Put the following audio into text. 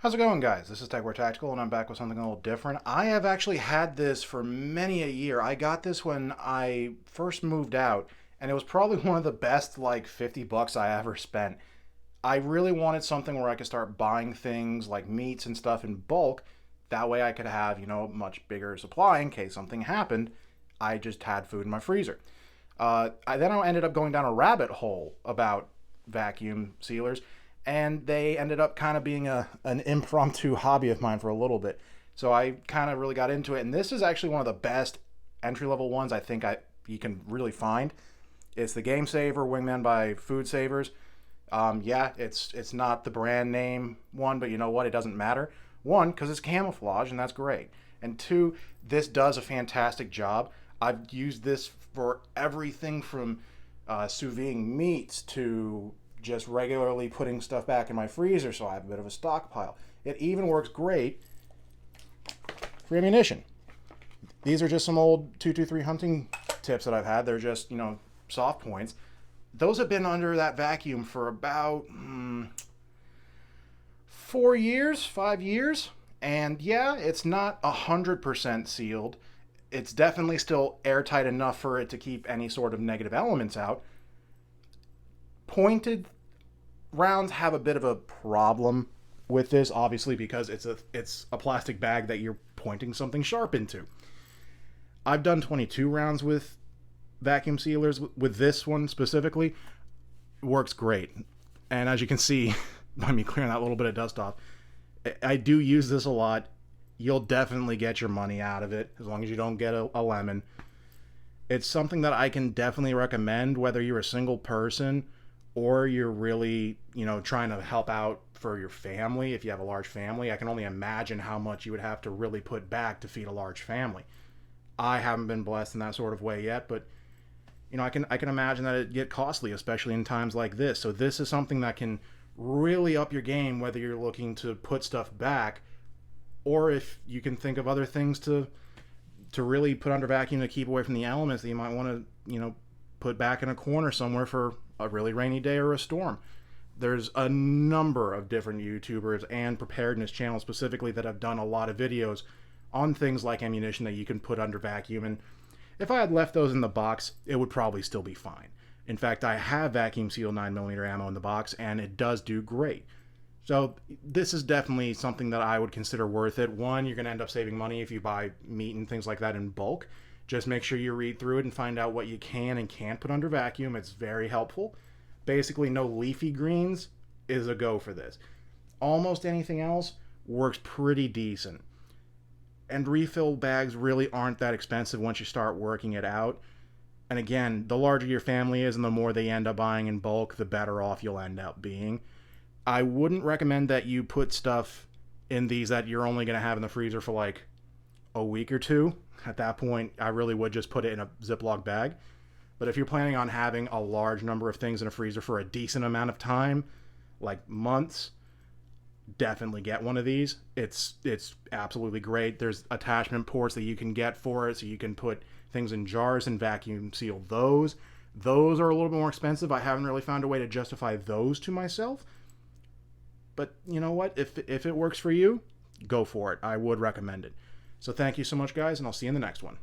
How's it going, guys? This is TechWare Tactical, and I'm back with something a little different. I have actually had this for many a year. I got this when I first moved out, and it was probably one of the best, like, 50 bucks I ever spent. I really wanted something where I could start buying things like meats and stuff in bulk. That way I could have, a much bigger supply in case something happened. I just had food in my freezer. I ended up going down a rabbit hole about vacuum sealers, and they ended up kind of being an impromptu hobby of mine for a little bit. So I kind of really got into it, and this is actually one of the best entry level ones I think you can really find. It's the Game Saver Wingman by Food Savers. Yeah, it's not the brand name one, but you know what? It doesn't matter. One, because it's camouflage, and that's great. And two, this does a fantastic job. I've used this for everything from sous vide meats to just regularly putting stuff back in my freezer, so I have a bit of a stockpile. It even works great for ammunition. These are just some old 223 hunting tips that I've had. They're just, soft points. Those have been under that vacuum for about 4 years, 5 years. And yeah, it's not 100% sealed. It's definitely still airtight enough for it to keep any sort of negative elements out. Pointed rounds have a bit of a problem with this, obviously, because it's a plastic bag that you're pointing something sharp into. I've done 22 rounds with vacuum sealers. With this one specifically, it works great. And as you can see by me clearing that little bit of dust off, I do use this a lot. You'll definitely get your money out of it as long as you don't get a lemon. It's something that I can definitely recommend, whether you're a single person or you're really, trying to help out for your family. If you have a large family, I can only imagine how much you would have to really put back to feed a large family. I haven't been blessed in that sort of way yet, but I can imagine that it get costly, especially in times like this. So this is something that can really up your game, whether you're looking to put stuff back or if you can think of other things to really put under vacuum to keep away from the elements that you might want to, put back in a corner somewhere for a really rainy day or a storm. There's a number of different YouTubers and preparedness channels specifically that have done a lot of videos on things like ammunition that you can put under vacuum. And if I had left those in the box, it would probably still be fine. In fact, I have vacuum sealed 9mm ammo in the box, and it does do great. So this is definitely something that I would consider worth it. One, you're going to end up saving money if you buy meat and things like that in bulk. Just make sure you read through it and find out what you can and can't put under vacuum. It's very helpful. Basically, no leafy greens is a go for this. Almost anything else works pretty decent. And refill bags really aren't that expensive once you start working it out. And again, the larger your family is and the more they end up buying in bulk, the better off you'll end up being. I wouldn't recommend that you put stuff in these that you're only going to have in the freezer for like a week or two. At that point, I really would just put it in a Ziploc bag. But if you're planning on having a large number of things in a freezer for a decent amount of time, like months, definitely get one of these. It's absolutely great. There's attachment ports that you can get for it, so you can put things in jars and vacuum seal those. Those are a little bit more expensive. I haven't really found a way to justify those to myself. But you know what? If it works for you, go for it. I would recommend it. So thank you so much, guys, and I'll see you in the next one.